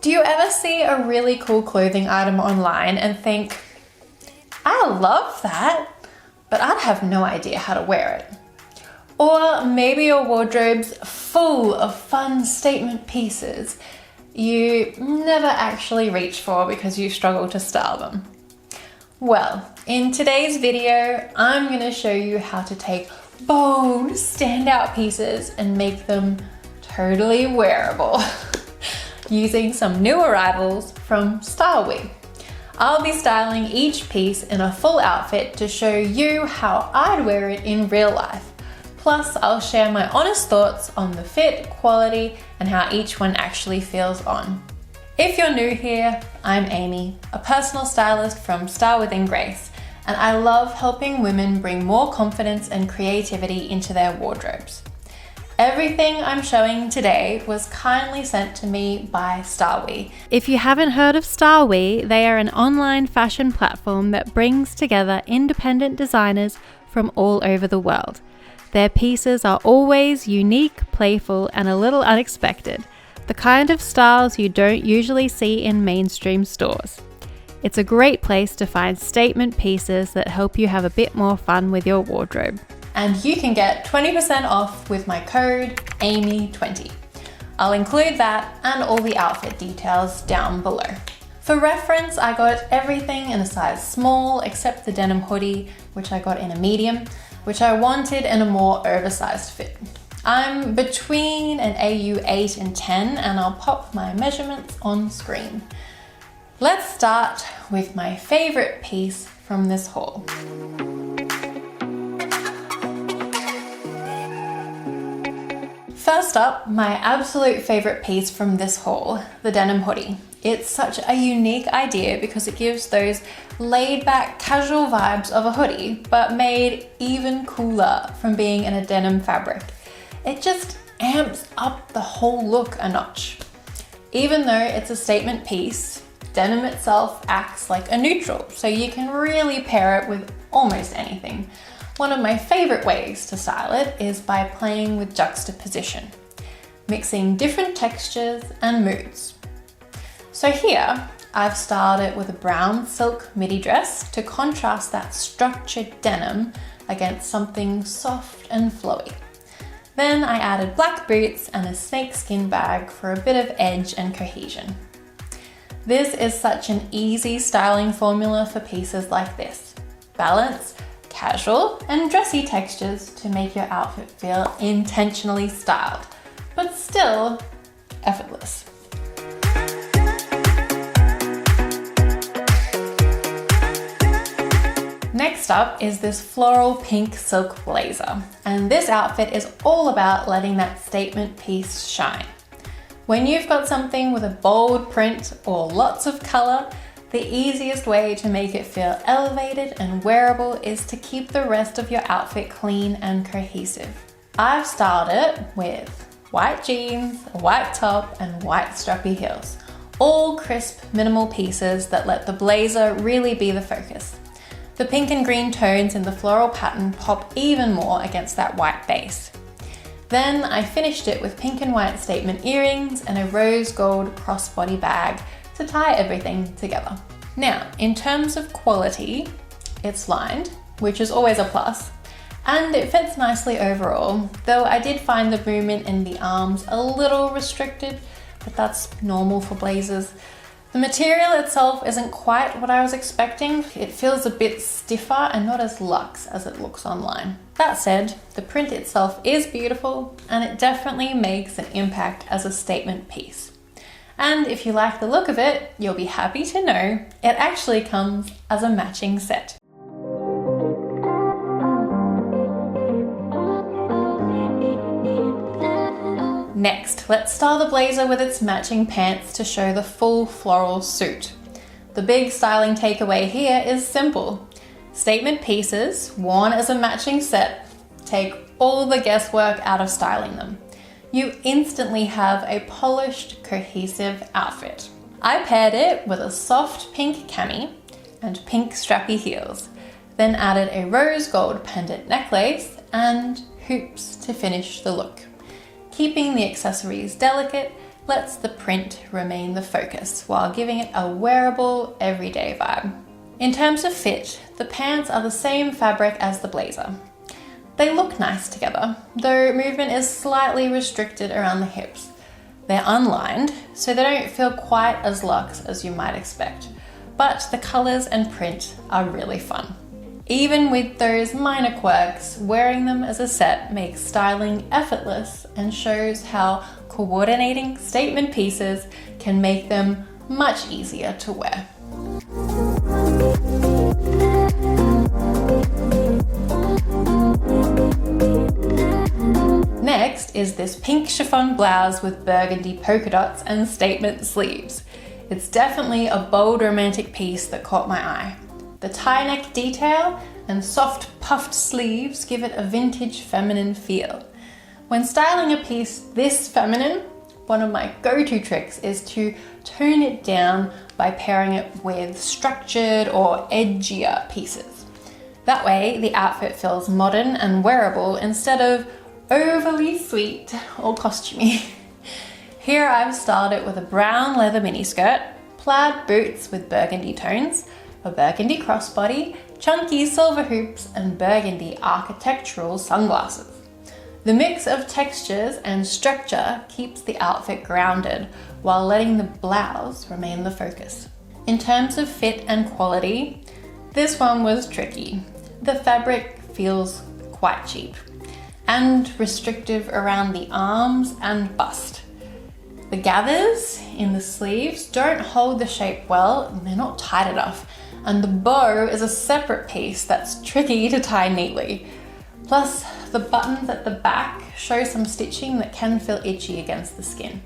Do you ever see a really cool clothing item online and think, I love that, but I'd have no idea how to wear it? Or maybe your wardrobe's full of fun statement pieces you never actually reach for because you struggle to style them. Well, in today's video, I'm going to show you how to take bold, standout pieces and make them totally wearable using some new arrivals from StyleWe. I'll be styling each piece in a full outfit to show you how I'd wear it in real life. Plus, I'll share my honest thoughts on the fit, quality, and how each one actually feels on. If you're new here, I'm Amy, a personal stylist from Style Within Grace, and I love helping women bring more confidence and creativity into their wardrobes. Everything I'm showing today was kindly sent to me by StyleWe. If you haven't heard of StyleWe, they are an online fashion platform that brings together independent designers from all over the world. Their pieces are always unique, playful, and a little unexpected, the kind of styles you don't usually see in mainstream stores. It's a great place to find statement pieces that help you have a bit more fun with your wardrobe. And you can get 20% off with my code AMY20. I'll include that and all the outfit details down below. For reference, I got everything in a size small except the denim hoodie, which I got in a medium, which I wanted in a more oversized fit. I'm between an AU 8 and 10, and I'll pop my measurements on screen. Let's start with my favorite piece from this haul. First up, my absolute favorite piece from this haul, the denim hoodie. It's such a unique idea because it gives those laid-back, casual vibes of a hoodie, but made even cooler from being in a denim fabric. It just amps up the whole look a notch. Even though it's a statement piece, denim itself acts like a neutral, so you can really pair it with almost anything. One of my favorite ways to style it is by playing with juxtaposition, mixing different textures and moods. So here, I've styled it with a brown silk midi dress to contrast that structured denim against something soft and flowy. Then I added black boots and a snakeskin bag for a bit of edge and cohesion. This is such an easy styling formula for pieces like this. Balance casual and dressy textures to make your outfit feel intentionally styled, but still effortless. Next up is this floral pink silk blazer, and this outfit is all about letting that statement piece shine. When you've got something with a bold print or lots of color, the easiest way to make it feel elevated and wearable is to keep the rest of your outfit clean and cohesive. I've styled it with white jeans, a white top, and white strappy heels. All crisp, minimal pieces that let the blazer really be the focus. The pink and green tones in the floral pattern pop even more against that white base. Then I finished it with pink and white statement earrings and a rose gold crossbody bag to tie everything together. Now, in terms of quality, it's lined, which is always a plus, and it fits nicely overall, though I did find the movement in the arms a little restricted, but that's normal for blazers. The material itself isn't quite what I was expecting. It feels a bit stiffer and not as luxe as it looks online. That said, the print itself is beautiful and it definitely makes an impact as a statement piece. And if you like the look of it, you'll be happy to know it actually comes as a matching set. Next, let's style the blazer with its matching pants to show the full floral suit. The big styling takeaway here is simple. Statement pieces, worn as a matching set, take all the guesswork out of styling them. You instantly have a polished, cohesive outfit. I paired it with a soft pink cami and pink strappy heels, then added a rose gold pendant necklace and hoops to finish the look, keeping the accessories delicate lets the print remain the focus while giving it a wearable, everyday vibe. In terms of fit, the pants are the same fabric as the blazer. They look nice together, though movement is slightly restricted around the hips. They're unlined, so they don't feel quite as luxe as you might expect, but the colours and print are really fun. Even with those minor quirks, wearing them as a set makes styling effortless and shows how coordinating statement pieces can make them much easier to wear. Next is this pink chiffon blouse with burgundy polka dots and statement sleeves. It's definitely a bold romantic piece that caught my eye. The tie neck detail and soft puffed sleeves give it a vintage feminine feel. When styling a piece this feminine, one of my go-to tricks is to tone it down by pairing it with structured or edgier pieces. That way the outfit feels modern and wearable instead of overly sweet or costumey. Here I've styled it with a brown leather miniskirt, plaid boots with burgundy tones, a burgundy crossbody, chunky silver hoops, and burgundy architectural sunglasses. The mix of textures and structure keeps the outfit grounded while letting the blouse remain the focus. In terms of fit and quality, this one was tricky. The fabric feels quite cheap and restrictive around the arms and bust. The gathers in the sleeves don't hold the shape well, and they're not tight enough, and the bow is a separate piece that's tricky to tie neatly. Plus, the buttons at the back show some stitching that can feel itchy against the skin.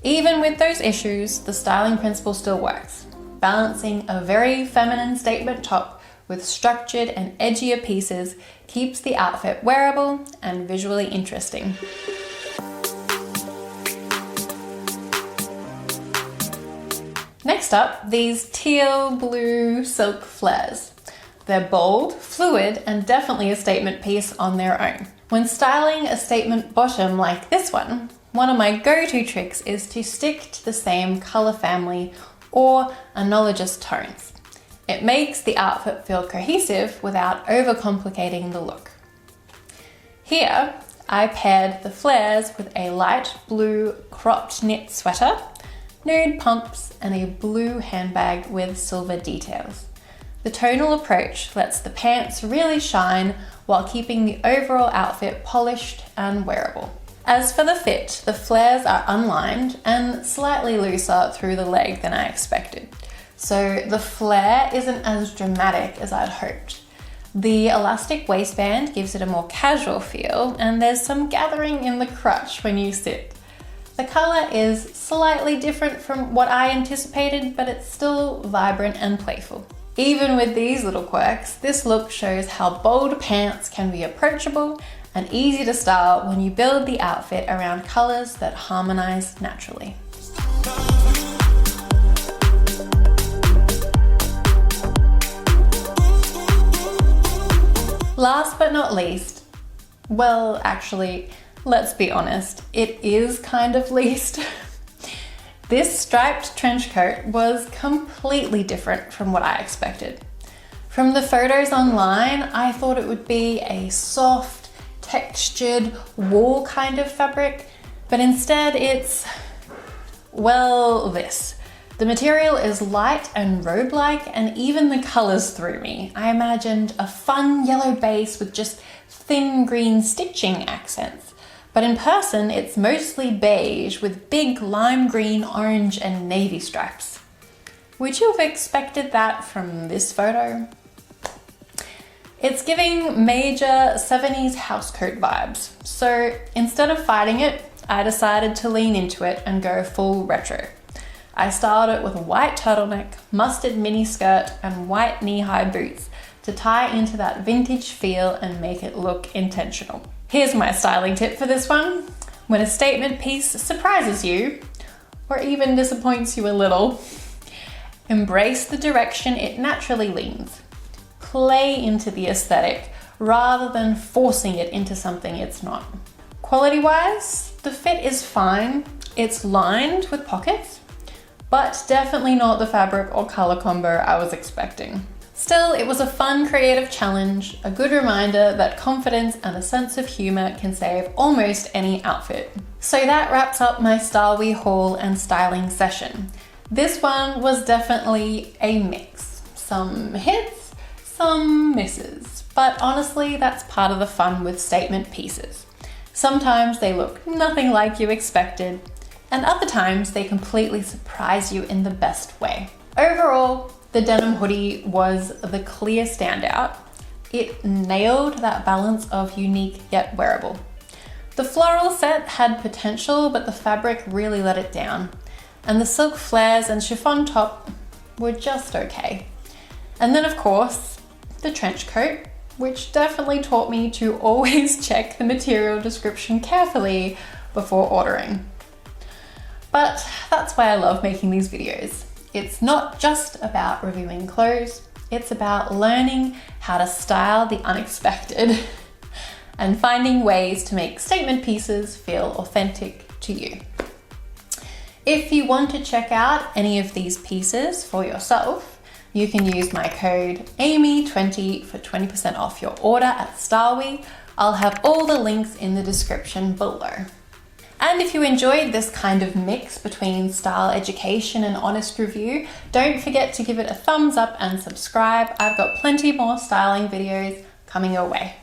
Even with those issues, the styling principle still works, balancing a very feminine statement top with structured and edgier pieces keeps the outfit wearable and visually interesting. Next up, these teal blue silk flares. They're bold, fluid, and definitely a statement piece on their own. When styling a statement bottom like this one of my go-to tricks is to stick to the same color family or analogous tones. It makes the outfit feel cohesive without overcomplicating the look. Here, I paired the flares with a light blue cropped knit sweater, nude pumps, and a blue handbag with silver details. The tonal approach lets the pants really shine while keeping the overall outfit polished and wearable. As for the fit, the flares are unlined and slightly looser through the leg than I expected. So the flare isn't as dramatic as I'd hoped. The elastic waistband gives it a more casual feel, and there's some gathering in the crotch when you sit. The color is slightly different from what I anticipated, but it's still vibrant and playful. Even with these little quirks, this look shows how bold pants can be approachable and easy to style when you build the outfit around colors that harmonize naturally. Last but not least, well, actually, let's be honest, it is kind of least. This striped trench coat was completely different from what I expected. From the photos online, I thought it would be a soft, textured wool kind of fabric, but instead it's, well, this. The material is light and robe-like, and even the colors threw me. I imagined a fun yellow base with just thin green stitching accents. But in person, it's mostly beige with big lime green, orange, and navy stripes. Would you have expected that from this photo? It's giving major 70s housecoat vibes. So instead of fighting it, I decided to lean into it and go full retro. I styled it with a white turtleneck, mustard mini skirt, and white knee-high boots to tie into that vintage feel and make it look intentional. Here's my styling tip for this one. When a statement piece surprises you, or even disappoints you a little, embrace the direction it naturally leans. Play into the aesthetic rather than forcing it into something it's not. Quality-wise, the fit is fine. It's lined with pockets, but definitely not the fabric or color combo I was expecting. Still, it was a fun creative challenge, a good reminder that confidence and a sense of humor can save almost any outfit. So that wraps up my StyleWe haul and styling session. This one was definitely a mix. Some hits, some misses. But honestly, that's part of the fun with statement pieces. Sometimes they look nothing like you expected, and other times they completely surprise you in the best way. Overall, the denim hoodie was the clear standout. It nailed that balance of unique yet wearable. The floral set had potential, but the fabric really let it down. And the silk flares and chiffon top were just okay. And then of course, the trench coat, which definitely taught me to always check the material description carefully before ordering. But that's why I love making these videos. It's not just about reviewing clothes, it's about learning how to style the unexpected and finding ways to make statement pieces feel authentic to you. If you want to check out any of these pieces for yourself, you can use my code AMY20 for 20% off your order at StyleWe. I'll have all the links in the description below. And if you enjoyed this kind of mix between style education and honest review, don't forget to give it a thumbs up and subscribe. I've got plenty more styling videos coming your way.